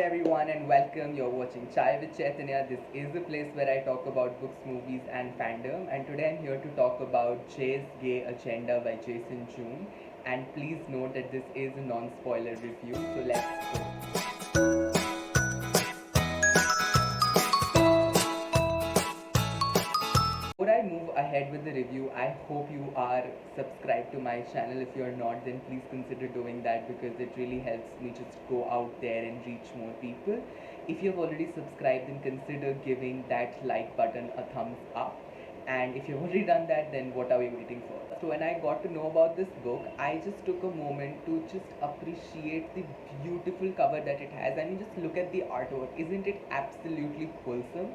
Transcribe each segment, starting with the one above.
Everyone and welcome. You're watching Chai with Chaitanya. This is the place where I talk about books, movies, and fandom. And today I'm here to talk about Jay's Gay Agenda by Jason June. And please note that this is a non-spoiler review. So let's go. Before I move ahead with the review, I hope you are subscribed to my channel. If you're not, then please consider doing that because it really helps me just go out there and reach more people. If you've already subscribed, then consider giving that like button a thumbs up. And if you've already done that, then what are we waiting for? So when I got to know about this book, I just took a moment to just appreciate the beautiful cover that it has. I mean, just look at the artwork. Isn't it absolutely wholesome?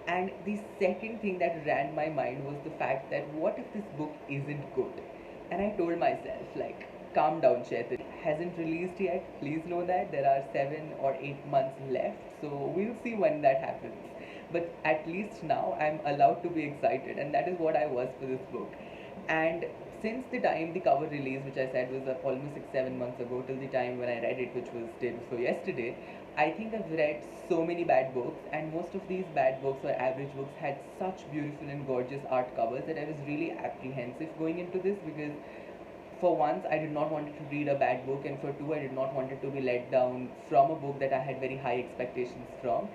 And the second thing that ran my mind was the fact that what if this book isn't good? And I told myself, like, calm down, Chetan. It hasn't released yet. Please know that there are 7 or 8 months left. So we'll see when that happens. But at least now I'm allowed to be excited, and that is what I was for this book. And since the time the cover release, which I said was almost 6 7 months ago, till the time when I read it, which was day before yesterday, I think I've read so many bad books, and most of these bad books or average books had such beautiful and gorgeous art covers that I was really apprehensive going into this because for once I did not want to read a bad book, and for two I did not want it to be let down from a book that I had very high expectations from.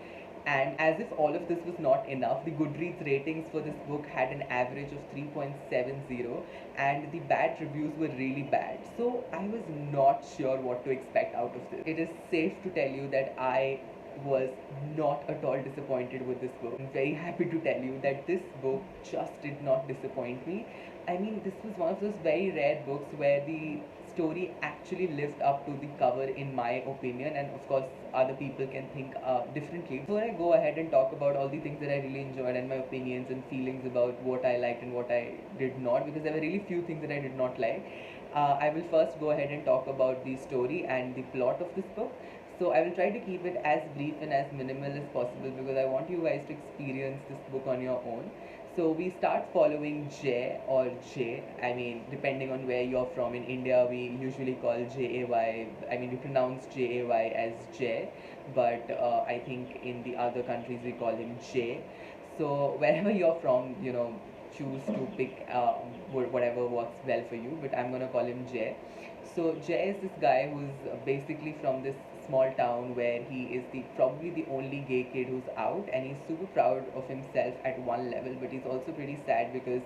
And as if all of this was not enough, the Goodreads ratings for this book had an average of 3.70, and the bad reviews were really bad. So I was not sure what to expect out of this. It is safe to tell you that I was not at all disappointed with this book. I'm very happy to tell you that this book just did not disappoint me. I mean, this was one of those very rare books where the story actually lived up to the cover, in my opinion, and of course, other people can think differently. Before I go ahead and talk about all the things that I really enjoyed and my opinions and feelings about what I liked and what I did not, because there were really few things that I did not like, I will first go ahead and talk about the story and the plot of this book. So I will try to keep it as brief and as minimal as possible because I want you guys to experience this book on your own. So we start following Jay or J. I mean, depending on where you're from. In India, we usually call Jay. I mean, we pronounce Jay as Jay, but I think in the other countries we call him Jay. So wherever you're from, choose to pick whatever works well for you. But I'm gonna call him Jay. So Jay is this guy who's basically from this small town where he is the probably the only gay kid who's out, and he's super proud of himself at one level, but he's also pretty sad because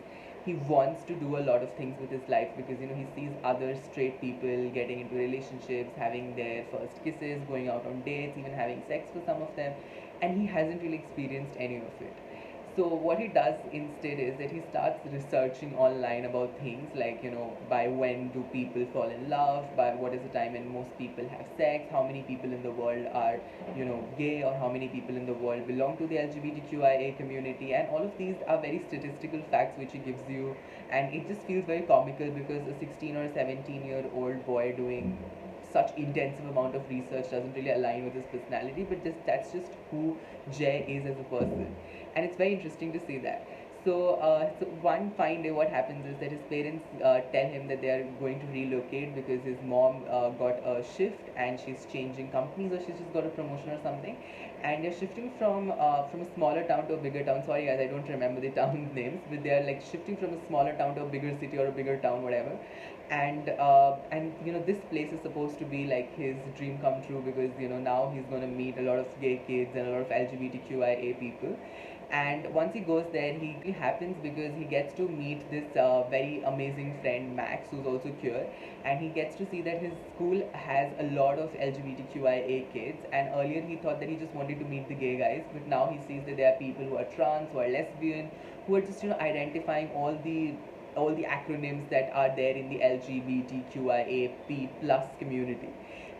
he wants to do a lot of things with his life because he sees other straight people getting into relationships, having their first kisses, going out on dates, even having sex for some of them, and he hasn't really experienced any of it. So what he does instead is that he starts researching online about things like, by when do people fall in love, by what is the time when most people have sex, how many people in the world are, gay, or how many people in the world belong to the LGBTQIA community, and all of these are very statistical facts which he gives you, and it just feels very comical because a 16 or 17-year-old boy doing such intensive amount of research doesn't really align with his personality, but that's just who Jay is as a person, and it's very interesting to see that. So one fine day, what happens is that his parents tell him that they are going to relocate because his mom got a shift and she's changing companies, or she's just got a promotion or something, and they're shifting from a smaller town to a bigger town. Sorry guys, I don't remember the town names, but they are like shifting from a smaller town to a bigger city or a bigger town, whatever. And this place is supposed to be like his dream come true because now he's going to meet a lot of gay kids and a lot of LGBTQIA people. And once he goes there, he happens because he gets to meet this very amazing friend Max, who's also queer, and he gets to see that his school has a lot of LGBTQIA kids. And earlier he thought that he just wanted to meet the gay guys, but now he sees that there are people who are trans, who are lesbian, who are just identifying all the acronyms that are there in the LGBTQIA+ plus community.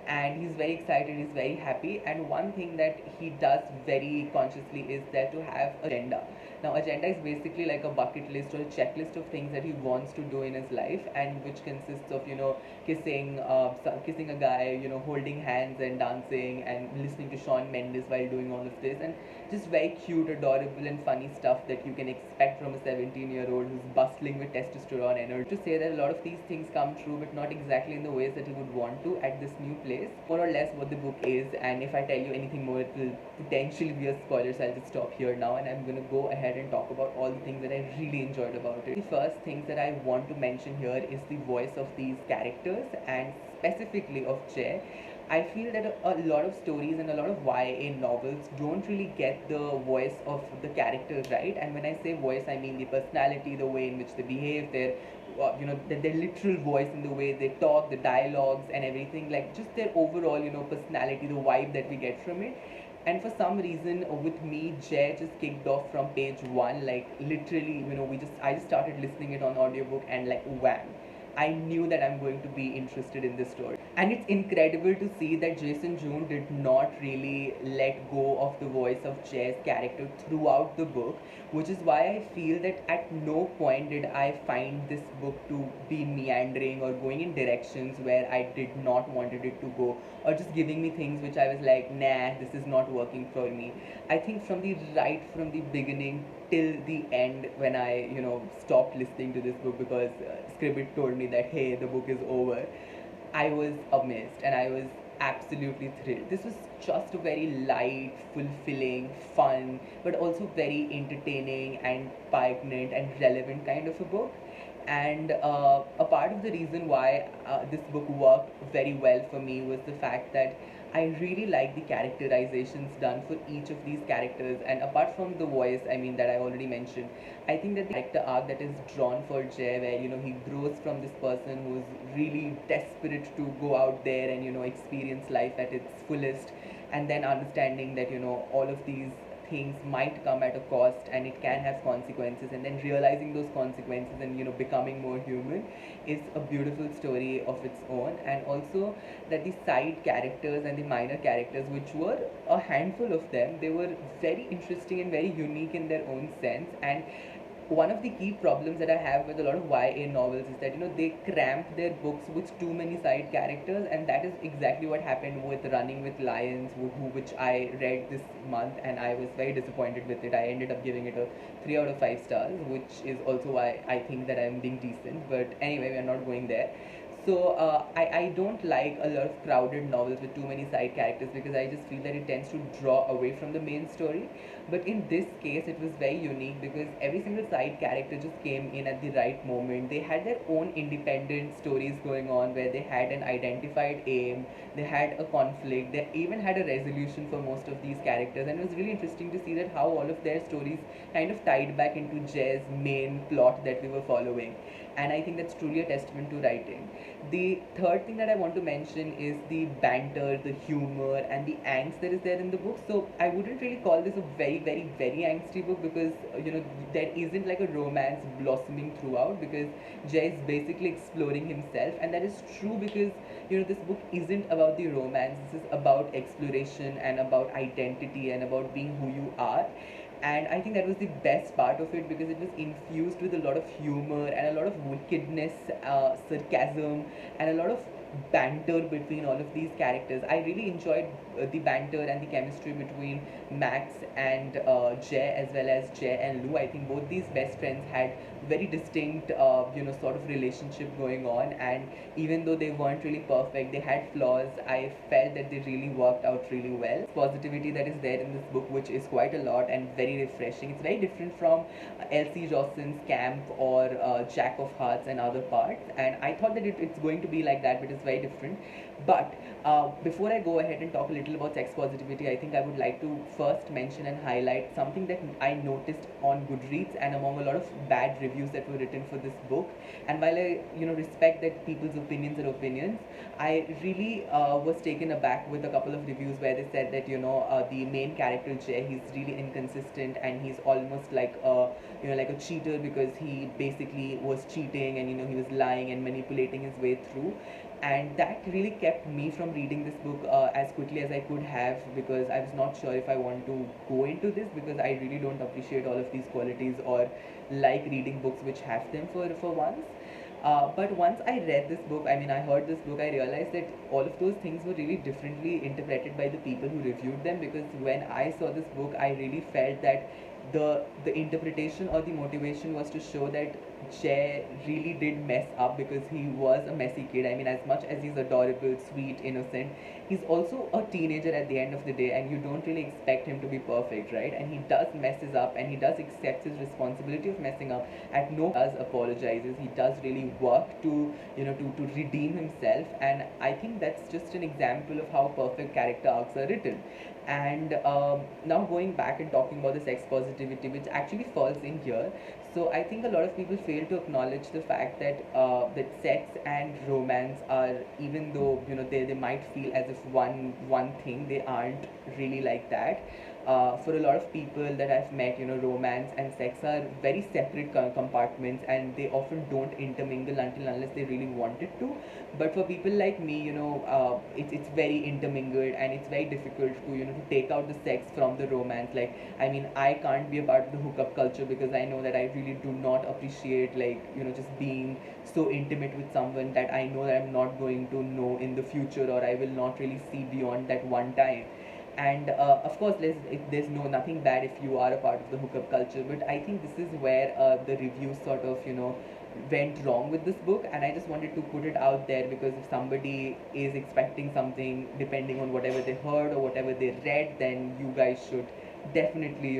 And he's very excited, he's very happy, and one thing that he does very consciously is that to have a agenda. Now, agenda is basically like a bucket list or a checklist of things that he wants to do in his life, and which consists of, kissing a guy, holding hands and dancing and listening to Shawn Mendes while doing all of this, and just very cute, adorable, and funny stuff that you can expect from a 17-year-old who's bustling with testosterone energy. To say that a lot of these things come true, but not exactly in the ways that he would want to at this new place. More or less what the book is, and if I tell you anything more, it will potentially be a spoiler, so I'll just stop here now and I'm gonna go ahead and talk about all the things that I really enjoyed about it. The first things that I want to mention here is the voice of these characters, and specifically of Jay. I feel that a lot of stories and a lot of YA novels don't really get the voice of the characters right. And when I say voice, I mean the personality, the way in which they behave, their literal voice in the way they talk, the dialogues and everything, like just their overall, personality, the vibe that we get from it. And for some reason, with me, Jay just kicked off from page one. Like literally, I just started listening it on audiobook, and like wham, I knew that I'm going to be interested in this story. And it's incredible to see that Jason June did not really let go of the voice of Jay's character throughout the book, which is why I feel that at no point did I find this book to be meandering or going in directions where I did not wanted it to go, or just giving me things which I was like, nah, this is not working for me. I think from the beginning till the end, when I stopped listening to this book because Scribbit told me that hey, the book is over, I was amazed and I was absolutely thrilled. This was just a very light, fulfilling, fun, but also very entertaining and poignant and relevant kind of a book. And a part of the reason why this book worked very well for me was the fact that I really like the characterizations done for each of these characters. And apart from the voice, I mean, that I already mentioned, I think that the character arc that is drawn for Jay, where he grows from this person who's really desperate to go out there and experience life at its fullest, and then understanding that all of these things might come at a cost and it can have consequences, and then realizing those consequences and becoming more human is a beautiful story of its own. And also that the side characters and the minor characters, which were a handful of them, they were very interesting and very unique in their own sense. And one of the key problems that I have with a lot of YA novels is that they cramp their books with too many side characters, and that is exactly what happened with Running with Lions, which I read this month, and I was very disappointed with it. I ended up giving it a 3 out of 5 stars, which is also why I think that I'm being decent. But anyway, we are not going there. So I don't like a lot of crowded novels with too many side characters, because I just feel that it tends to draw away from the main story. But in this case, it was very unique because every single side character just came in at the right moment. They had their own independent stories going on, where they had an identified aim, they had a conflict, they even had a resolution for most of these characters. And it was really interesting to see that how all of their stories kind of tied back into Jay's main plot that we were following. And I think that's truly a testament to writing. The third thing that I want to mention is the banter, the humor, and the angst that is there in the book. So I wouldn't really call this a very, very, very angsty book, because there isn't like a romance blossoming throughout, because Jay is basically exploring himself, and that is true because this book isn't about the romance. This is about exploration and about identity and about being who you are. And I think that was the best part of it, because it was infused with a lot of humor and a lot of wickedness, sarcasm, and a lot of banter between all of these characters. I really enjoyed the banter and the chemistry between Max and Jay, as well as Jay and Lou. I think both these best friends had very distinct, sort of relationship going on, and even though they weren't really perfect, they had flaws. I felt that they really worked out really well. Positivity that is there in this book, which is quite a lot and very refreshing. It's very different from Elsie Jossen's Camp or Jack of Hearts and other parts, and I thought that it's going to be like that, but it's very different. But before I go ahead and talk a little about sex positivity, I think I would like to first mention and highlight something that I noticed on Goodreads and among a lot of bad reviews that were written for this book. And while I respect that people's opinions are opinions, I really was taken aback with a couple of reviews where they said that the main character Jay, he's really inconsistent, and he's almost like like a cheater, because he basically was cheating and he was lying and manipulating his way through. And that really kept me from reading this book as quickly as I could have, because I was not sure if I want to go into this, because I really don't appreciate all of these qualities or like reading books which have them for once. But once I read this book, I mean, I heard this book, I realized that all of those things were really differently interpreted by the people who reviewed them. Because when I saw this book, I really felt that the interpretation or the motivation was to show that Jay really did mess up, because he was a messy kid. I mean, as much as he's adorable, sweet, innocent, he's also a teenager at the end of the day, and you don't really expect him to be perfect, right? And he does messes up, and he does accept his responsibility of messing up. At no does apologizes. He does really work to to redeem himself, and I think that's just an example of how perfect character arcs are written. And now going back and talking about the sex positivity, which actually falls in here. So I think a lot of people fail to acknowledge the fact that that sex and romance are, even though they might feel as if one thing, they aren't really like that. For a lot of people that I've met, romance and sex are very separate compartments, and they often don't intermingle until unless they really wanted to. But for people like me, it's very intermingled, and it's very difficult to to take out the sex from the romance. Like, I mean, I can't be a part of the hookup culture, because I know that I really do not appreciate, like, just being so intimate with someone that I know that I'm not going to know in the future, or I will not really see beyond that one time. And of course, there's no nothing bad if you are a part of the hookup culture, but I think this is where the reviews sort of went wrong with this book. And I just wanted to put it out there, because if somebody is expecting something depending on whatever they heard or whatever they read, then you guys should definitely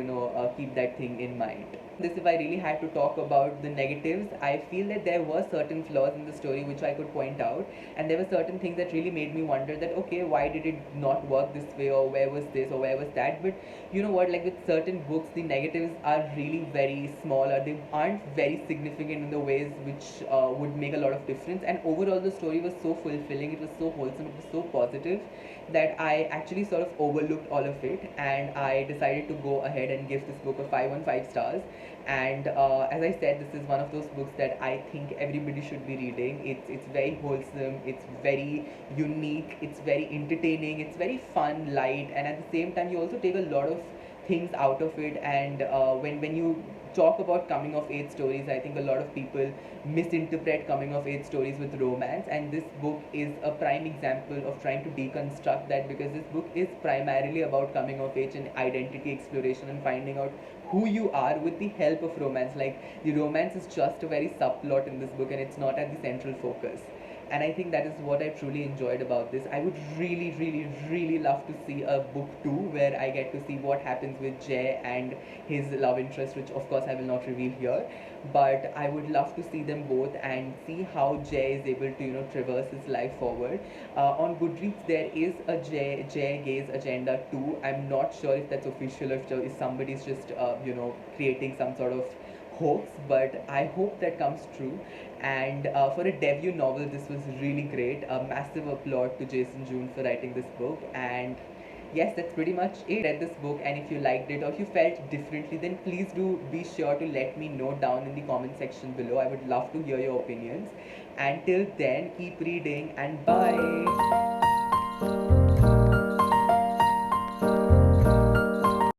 keep that thing in mind. This, if I really had to talk about the negatives, I feel that there were certain flaws in the story which I could point out, and there were certain things that really made me wonder that, okay, why did it not work this way, or where was this, or where was that. But you know what, like with certain books, the negatives are really very small, or they aren't very significant in the ways which would make a lot of difference. And overall, the story was so fulfilling, it was so wholesome, it was so positive, that I actually sort of overlooked all of it, and I decided to go ahead and give this book a 5 on 5 stars. And as I said, this is one of those books that I think everybody should be reading. It's very wholesome, it's very unique, it's very entertaining, it's very fun, light, and at the same time, you also take a lot of things out of it. And when you talk about coming of age stories, I think a lot of people misinterpret coming of age stories with romance, and this book is a prime example of trying to deconstruct that, because this book is primarily about coming of age and identity exploration and finding out who you are with the help of romance. Like, the romance is just a very subplot in this book, and it's not at the central focus. And I think that is what I truly enjoyed about this. I would really, really, really love to see a book 2 where I get to see what happens with Jay and his love interest, which of course I will not reveal here. But I would love to see them both and see how Jay is able to traverse his life forward. On Goodreads there is a Jay Gaze Agenda 2. I'm not sure if that's official, if somebody's just creating some sort of hoax, but I hope that comes true. And for a debut novel, this was really great. A massive applause to Jason June for writing this book. And yes, that's pretty much it. Read this book, and if you liked it or if you felt differently, then please do be sure to let me know down in the comment section below. I would love to hear your opinions. Until then, keep reading, and bye.